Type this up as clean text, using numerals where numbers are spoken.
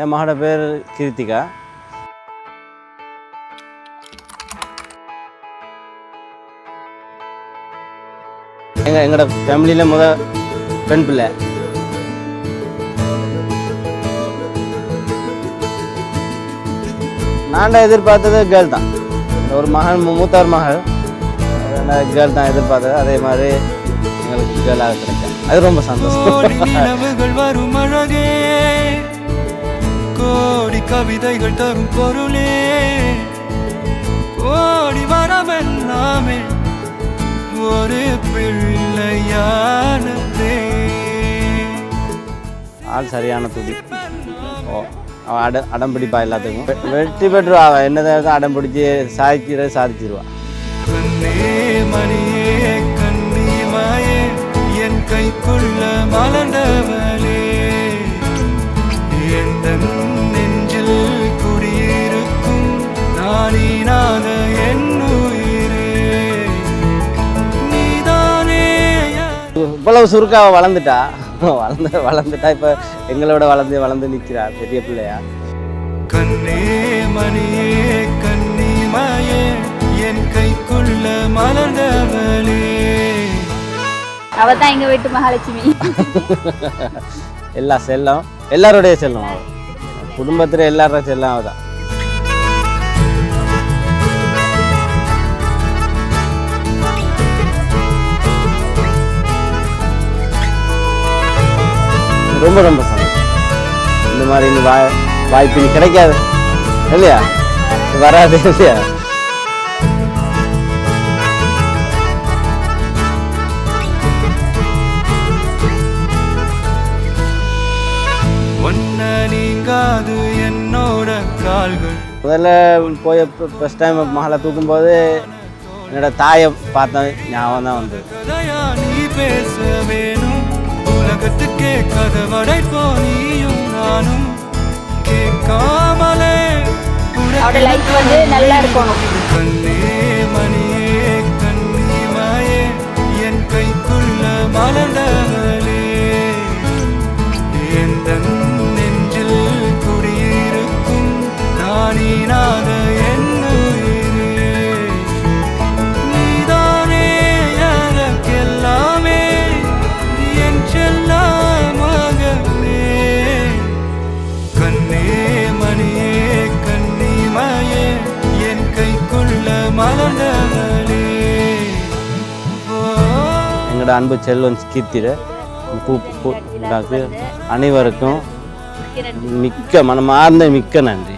என் மகளோட பேர் கீர்த்திகா. எங்களோட ஃபேமிலியில் பெண் பிள்ளை. நான் எதிர்பார்த்தது கேர்ள் தான். ஒரு மகன், மூத்தவர் மகள் கேர்ள் தான் எதிர்பார்த்தது. அதே மாதிரி எங்களுக்கு கேர்ளாக கிடைச்சேன். அது ரொம்ப சந்தோஷம். வரும் அழகே, கோடி கவிதைகள் தரும் பொருளே, கோடி வரமெல்லாமே ஒரு பிள்ளையானதே. ஆள் சரியான துடி. அடம்பிடிப்பா எல்லாத்துக்கும். வெற்றி பெற்றுவா. என்னதான் அடம் பிடிச்சி சாதிச்சிருவா. கண்ணே மணியே கண்ணிமாயே, என் கைக்குள்ள மலர்ந்தவளே, எந்த நெஞ்சில் குடியிருக்கும் நானீனாக என் உயிரே, நீதானே. இவ்வளவு சுருக்காக வளர்ந்துட்டா. இப்போ எங்களோட வளர்ந்து நிற்கிறா. பெரிய பிள்ளையா. கண்ணே மணியே கண்ணிமாயே, என் கைக்குள்ள மலர்ந்தவளே. அவதான் எங்க வீட்டு மகாலட்சுமி. எல்லா செல்லம், எல்லாருடைய செல்லம். அவ குடும்பத்துல எல்லாரோட செல்லம் அவதான். ரொம்ப ரொம்ப சந்தோஷம். இந்த மாதிரி வாய்ப்பு நீ கிடைக்காது இல்லையா, வராது இல்லையா. நீங்காது என்னோட கால்கள். முதல்ல போய் ஃபர்ஸ்ட் டைம் மகளை தூக்கும்போது என்னோட தாயை பார்த்தேன், ஞாபகம் தான் வந்து. நீ பேச வேணும் உலகத்துக்கே கதவடை போனியும் நானும் கேட்காமலே நல்லா இருக்கணும். கண்ணே மணியே கண்ணிமாயே, என் கைக்குள்ள மலர்ந்தவளே, எந்த நெஞ்சில் குடியிருக்கும் நானீனாக என் உயிரே, நீதானே எனக்கெல்லாமே, என் செல்லமகனே. கண்ணே மணியே கண்ணிமாயே, என் கைக்குள்ள மலர்ந்தவளே. எங்களோட அன்பு செல்வன் கீர்த்திட அனைவருக்கும் மிக்க மனமார்ந்த மிக்க நன்றி.